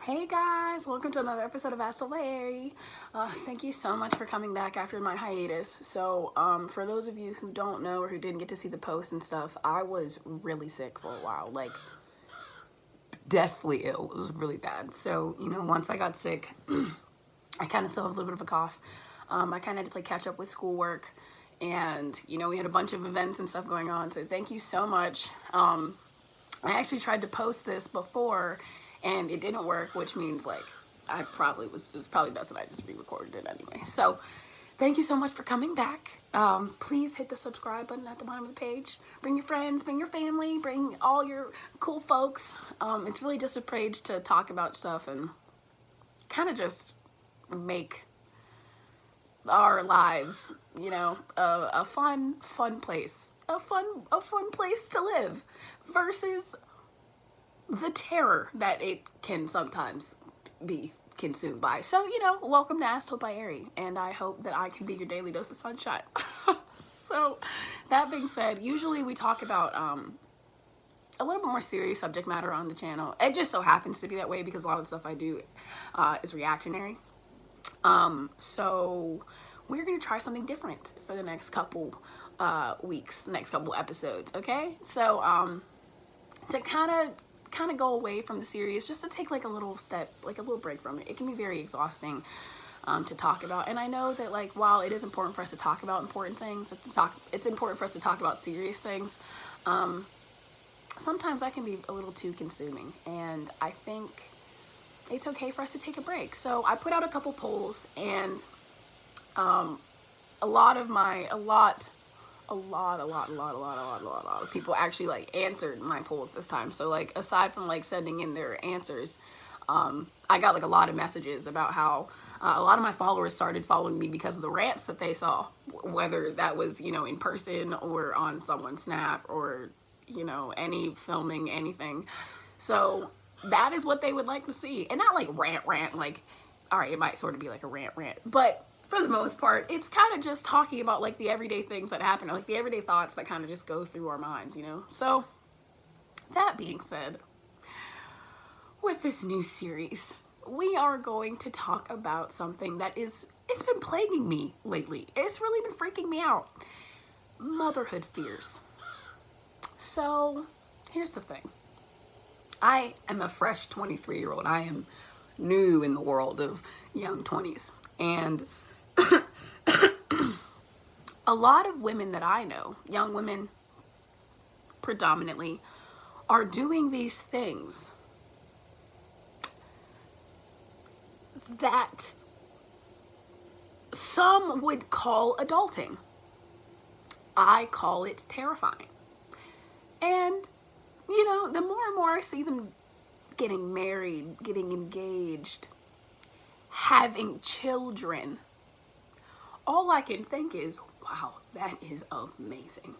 Hey guys, welcome to another episode of Ask Larry. Thank you so much for coming back after my hiatus. So, for those of you who don't know or who didn't get to see the posts and stuff, I was really sick for a while, like deathly ill. It was really bad. So, once I got sick, I kind of still have a little bit of a cough. I kind of had to play catch up with schoolwork, and we had a bunch of events and stuff going on. So, thank you so much. I actually tried to post this before and it didn't work, which means like it was probably best that I just re-recorded it anyway. So thank you so much for coming back. Please hit the subscribe button at the bottom of the page. Bring your friends, bring your family, bring all your cool folks. It's really just a page to talk about stuff and kind of just make our lives, a fun place, a fun place to live versus the terror that it can sometimes be consumed by. So, welcome to Ask by Ari, and I hope that I can be your daily dose of sunshine. So, that being said, usually we talk about a little bit more serious subject matter on the channel. It just so happens to be that way because a lot of the stuff I do is reactionary. So we're gonna try something different for the next couple weeks, next couple episodes, okay? So to kind of go away from the series, just to take like a little step, like a little break from it. It can be very exhausting to talk about, and I know that like while it is important for us to talk about important things, it's important for us to talk about serious things. Sometimes that can be a little too consuming, and I think it's okay for us to take a break. So I put out a couple polls, and a lot of people actually like answered my polls this time. So like aside from like sending in their answers, I got like a lot of messages about how a lot of my followers started following me because of the rants that they saw, whether that was in person or on someone's snap or any filming, anything. So that is what they would like to see, and not like rant like, all right, it might sort of be like a rant, but for the most part, it's kind of just talking about like the everyday things that happen, like the everyday thoughts that kind of just go through our minds, So that being said, with this new series, we are going to talk about something that it's been plaguing me lately. It's really been freaking me out. Motherhood fears. So here's the thing. I am a fresh 23-year-old. I am new in the world of young 20s. And a lot of women that I know, young women predominantly, are doing these things that some would call adulting. I call it terrifying. And, the more and more I see them getting married, getting engaged, having children, all I can think is, wow, that is amazing.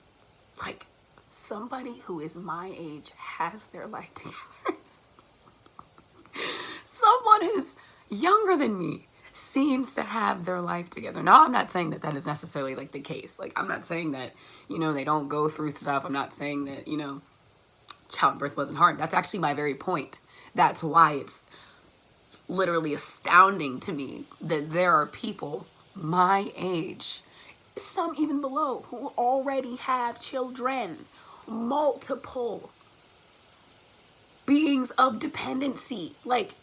Like, somebody who is my age has their life together. Someone who's younger than me seems to have their life together. Now, I'm not saying that that is necessarily like the case. Like, I'm not saying that, they don't go through stuff. I'm not saying that, childbirth wasn't hard. That's actually my very point. That's why it's literally astounding to me that there are people my age, some even below, who already have children, multiple beings of dependency, like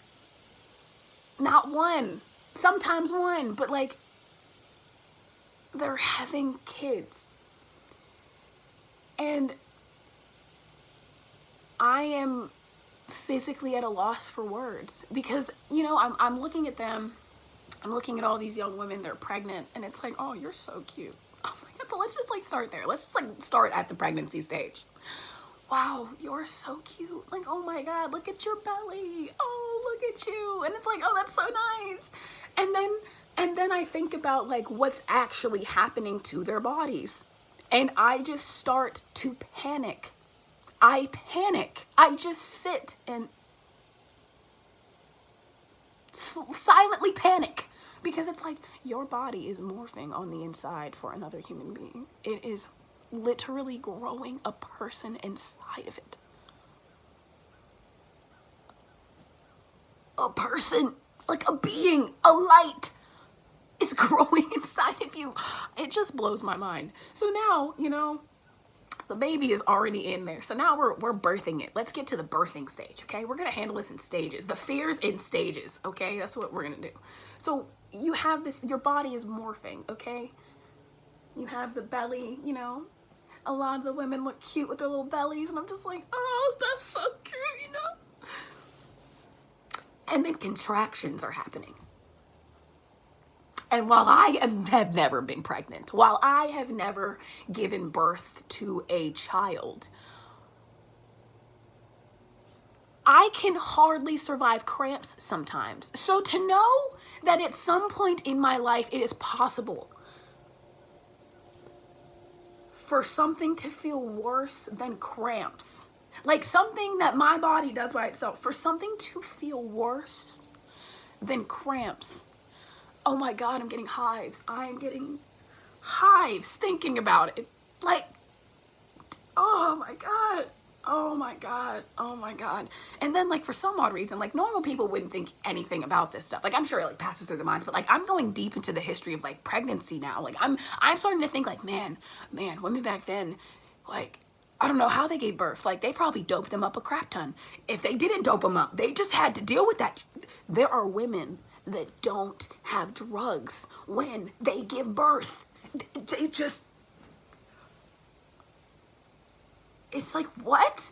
not one, sometimes one, but like they're having kids. And I am physically at a loss for words because, I'm looking at them, I'm looking at all these young women, they're pregnant, and it's like, oh, you're so cute. Oh my God, so let's just like start there. Let's just like start at the pregnancy stage. Wow, you're so cute. Like, oh my God, look at your belly. Oh, look at you. And it's like, oh, that's so nice. And then I think about like what's actually happening to their bodies. And I just start to panic. I panic. I just sit and silently panic because it's like your body is morphing on the inside for another human being. It is literally growing a person inside of it. a person, like a being, a light is growing inside of you. It just blows my mind. So now, you know, the baby is already in there. So now we're birthing it. Let's get to the birthing stage, okay? We're gonna handle this in stages. The fears in stages, okay? That's what we're gonna do. So you have this, your body is morphing, okay? You have the belly, you know. A lot of the women look cute with their little bellies, and I'm just like, oh, that's so cute, you know? And then contractions are happening. And while I have never been pregnant, while I have never given birth to a child, I can hardly survive cramps sometimes. So to know that at some point in my life it is possible for something to feel worse than cramps, like something that my body does by itself, for something to feel worse than cramps. Oh my God, I'm getting hives. I'm getting hives thinking about it. Like, oh my God. Oh my God. Oh my God. And then like for some odd reason, like normal people wouldn't think anything about this stuff. Like I'm sure it like passes through their minds, but like I'm going deep into the history of like pregnancy now. Like I'm starting to think like, man, women back then, like, I don't know how they gave birth. Like they probably doped them up a crap ton. If they didn't dope them up, they just had to deal with that. There are women that don't have drugs when they give birth. They just, it's like, what?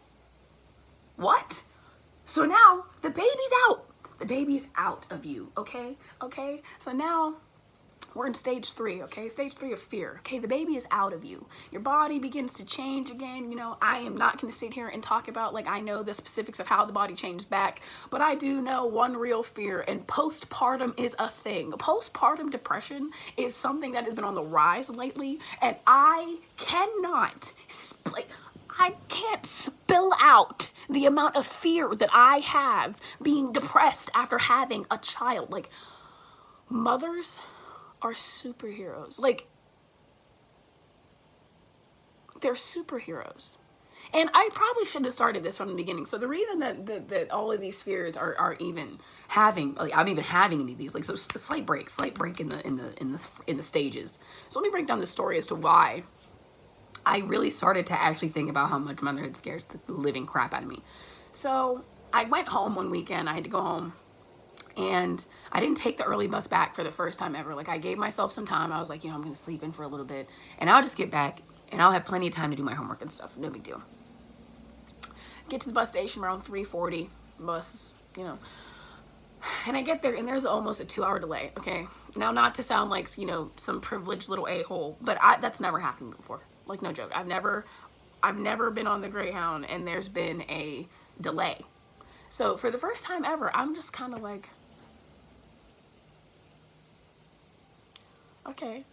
What? So now the baby's out. The baby's out of you, okay? Okay? So now we're in stage 3, okay? Stage 3 of fear. Okay, the baby is out of you. Your body begins to change again. You know, I am not going to sit here and talk about, like, I know the specifics of how the body changed back, but I do know one real fear, and postpartum is a thing. Postpartum depression is something that has been on the rise lately, and I cannot, like, I can't spill out the amount of fear that I have being depressed after having a child. Like, mothers are superheroes. Like, they're superheroes. And I probably should have started this from the beginning. So the reason that all of these fears are even having, like, I'm even having any of these, like, so slight break in the stages. So let me break down the story as to why I really started to actually think about how much motherhood scares the living crap out of me. So I went home one weekend. I had to go home. And I didn't take the early bus back for the first time ever. Like, I gave myself some time. I was like, you know, I'm going to sleep in for a little bit. And I'll just get back. And I'll have plenty of time to do my homework and stuff. No big deal. Get to the bus station around 3:40. Bus, you know. And I get there, and there's almost a 2-hour delay, okay? Now, not to sound like, you know, some privileged little a-hole. But that's never happened before. Like, no joke. I've never been on the Greyhound, and there's been a delay. So, for the first time ever, I'm just kind of like, okay.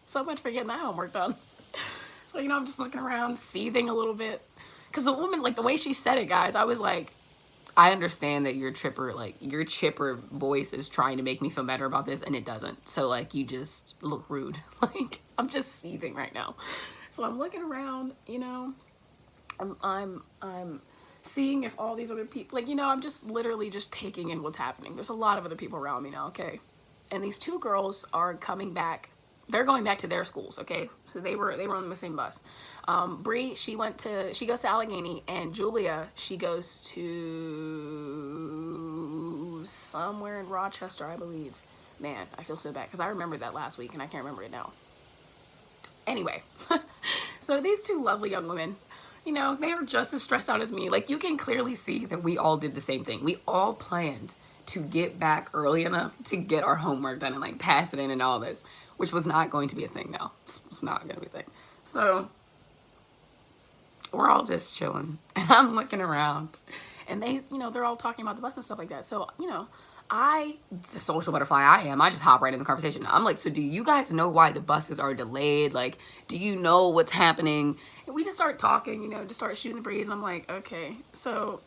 So much for getting that homework done. So, you know, I'm just looking around, seething a little bit. Because the woman, like, the way she said it, guys, I was like, I understand that your chipper voice is trying to make me feel better about this, and it doesn't. So, like, you just look rude. Like, I'm just seething right now. So I'm looking around, you know, I'm seeing if all these other people, like, you know, I'm just literally just taking in what's happening. There's a lot of other people around me now, okay? And these 2 girls are coming back. They're going back to their schools, okay? So they were on the same bus. Bree, she goes to Allegheny, and Julia, she goes to somewhere in Rochester, I believe. Man, I feel so bad because I remembered that last week and I can't remember it now. Anyway, so these 2 lovely young women, you know, they are just as stressed out as me. Like, you can clearly see that we all did the same thing. We all planned to get back early enough to get our homework done and, like, pass it in and all this, which was not going to be a thing now. It's not going to be a thing. So we're all just chilling, and I'm looking around, and they, you know, they're all talking about the bus and stuff like that. So, you know, the social butterfly I am, I just hop right in the conversation. I'm like, so do you guys know why the buses are delayed? Like, do you know what's happening? And we just start talking, you know, just start shooting the breeze. And I'm like, okay. So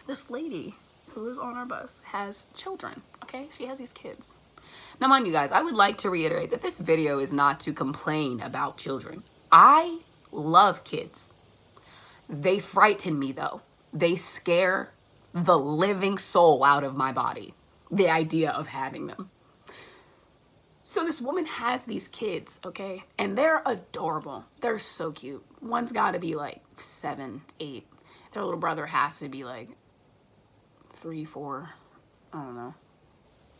this lady who is on our bus has children, okay? She has these kids. Now, mind you guys, I would like to reiterate that this video is not to complain about children. I love kids. They frighten me, though. They scare the living soul out of my body, the idea of having them. So this woman has these kids, okay? And they're adorable. They're so cute. One's got to be like 7, 8. Their little brother has to be like 3, 4. I don't know.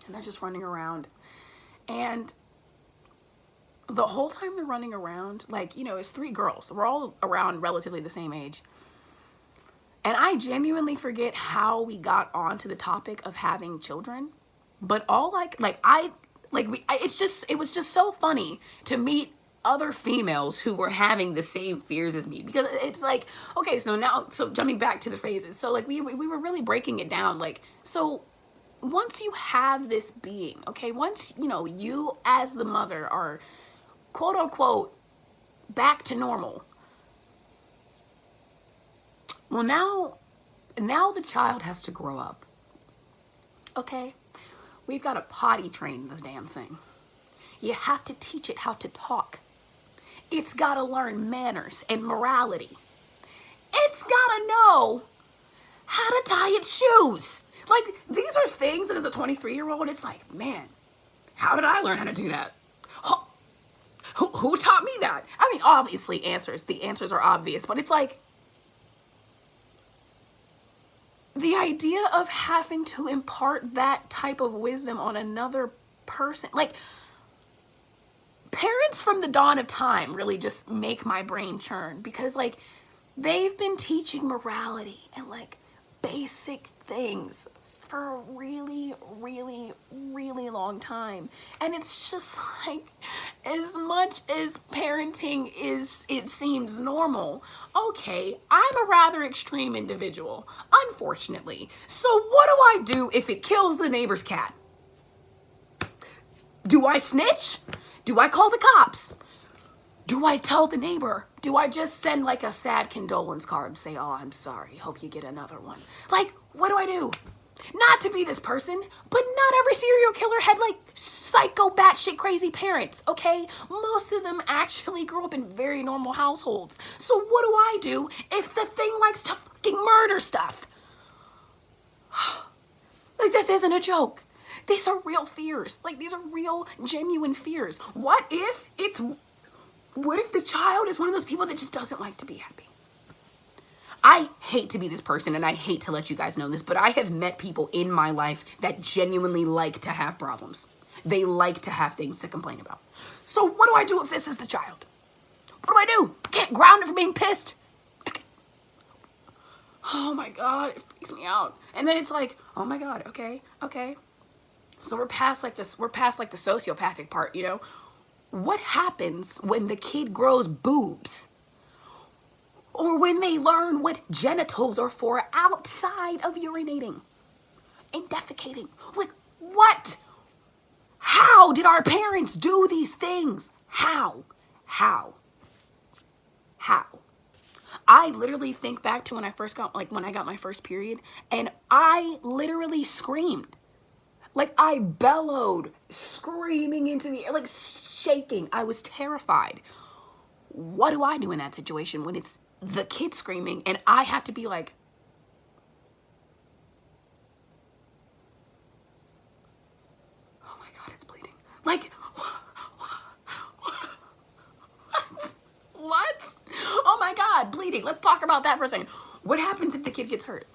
And they're just running around. And the whole time they're running around, like, you know, it's 3 girls. We're all around relatively the same age. And I genuinely forget how we got onto the topic of having children. But all it was just so funny to meet other females who were having the same fears as me, because it's like, okay, so jumping back to the phases. So like we were really breaking it down. Like, so once you have this being, okay, once, you know, you as the mother are quote unquote back to normal. Well, now the child has to grow up. Okay? We've got to potty train the damn thing. You have to teach it how to talk. It's got to learn manners and morality. It's got to know how to tie its shoes. Like, these are things that as a 23-year-old, it's like, man, how did I learn how to do that? Who taught me that? I mean, obviously the answers are obvious, but it's like, the idea of having to impart that type of wisdom on another person, like, parents from the dawn of time really just make my brain churn, because like they've been teaching morality and like basic things for a really, really, really long time. And it's just like, as much as parenting is, it seems normal, okay, I'm a rather extreme individual, unfortunately. So what do I do if it kills the neighbor's cat? Do I snitch? Do I call the cops? Do I tell the neighbor? Do I just send like a sad condolence card and say, oh, I'm sorry, hope you get another one? Like, what do I do? Not to be this person, but not every serial killer had like psycho batshit crazy parents, okay? Most of them actually grew up in very normal households. So what do I do if the thing likes to fucking murder stuff? Like, this isn't a joke. These are real fears. Like, these are real, genuine fears. What if the child is one of those people that just doesn't like to be happy? I hate to be this person, and I hate to let you guys know this, but I have met people in my life that genuinely like to have problems. They like to have things to complain about. So what do I do if this is the child? What do I do? I can't ground it for being pissed. Oh my God, it freaks me out. And then it's like, oh my God, okay. So we're past like the sociopathic part, you know? What happens when the kid grows boobs? Or when they learn what genitals are for outside of urinating and defecating? Like, what? How did our parents do these things? How? I literally think back to when I got my first period, and I literally screamed. Like, I bellowed, screaming into the air, like shaking. I was terrified. What do I do in that situation when it's the kid screaming and I have to be like, oh my God, it's bleeding. Like, what? Oh my God, bleeding. Let's talk about that for a second. What happens if the kid gets hurt?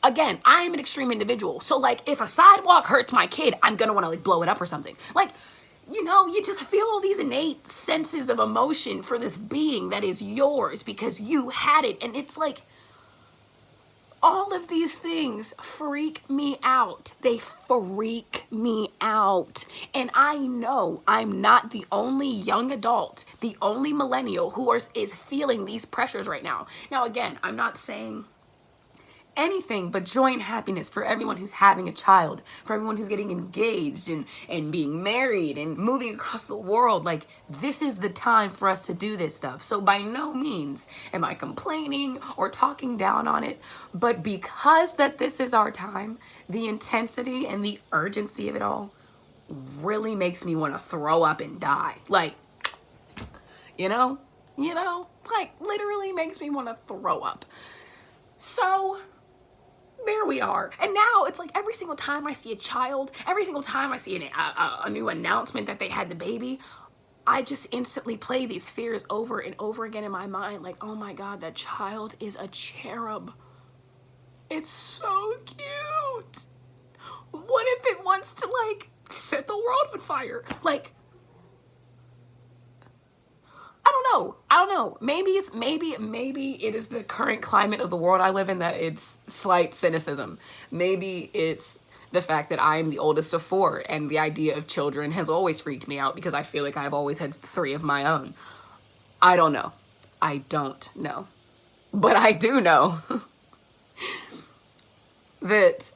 Again, I am an extreme individual. So like, if a sidewalk hurts my kid, I'm gonna wanna like blow it up or something. Like, you know, you just feel all these innate senses of emotion for this being that is yours because you had it. And it's like, all of these things freak me out. They freak me out. And I know I'm not the only young adult, the only millennial who is feeling these pressures right now. Now, again, I'm not saying anything but joy and happiness for everyone who's having a child, for everyone who's getting engaged and being married and moving across the world. Like, this is the time for us to do this stuff. So by no means am I complaining or talking down on it, but because that this is our time, the intensity and the urgency of it all really makes me want to throw up and die. Like, you know, like literally makes me want to throw up. So there we are. And now it's like every single time I see a child, every single time I see a new announcement that they had the baby, I just instantly play these fears over and over again in my mind. Like, oh my God, that child is a cherub. It's so cute. What if it wants to like set the world on fire? Like, I don't know. Maybe it is the current climate of the world I live in that it's slight cynicism. Maybe it's the fact that I am the oldest of 4 and the idea of children has always freaked me out because I feel like I've always had 3 of my own. I don't know. But I do know that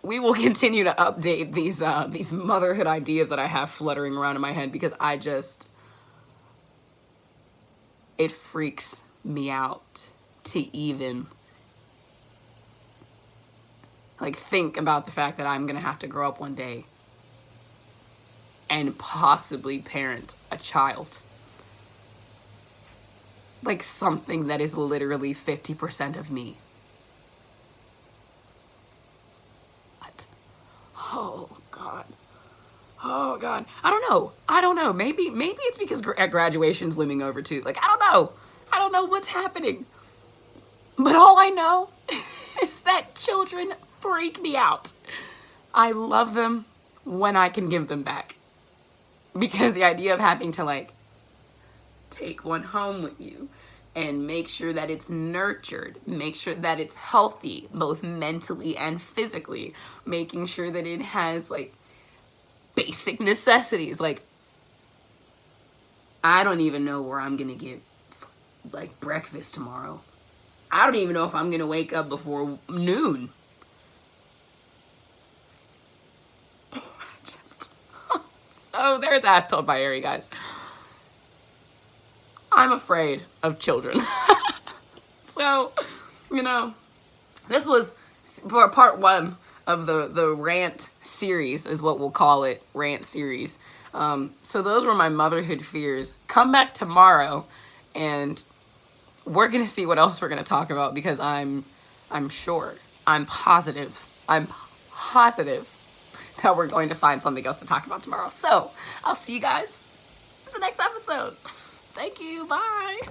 we will continue to update these motherhood ideas that I have fluttering around in my head because it freaks me out to even like think about the fact that I'm gonna have to grow up one day and possibly parent a child. Like something that is literally 50% of me. What? Oh God. Oh God. I don't know. Maybe it's because graduation's looming over too. Like, I don't know what's happening. But all I know is that children freak me out. I love them when I can give them back. Because the idea of having to like take one home with you and make sure that it's nurtured, make sure that it's healthy, both mentally and physically, making sure that it has like basic necessities. Like, I don't even know where I'm gonna get like breakfast tomorrow. I don't even know if I'm gonna wake up before noon. So there's Ass Told by Ari, guys. I'm afraid of children. So, you know, this was part 1 of the rant series is what we'll call it, rant series. So those were my motherhood fears. Come back tomorrow and we're gonna see what else we're gonna talk about because I'm positive that we're going to find something else to talk about tomorrow. So I'll see you guys in the next episode. Thank you. Bye.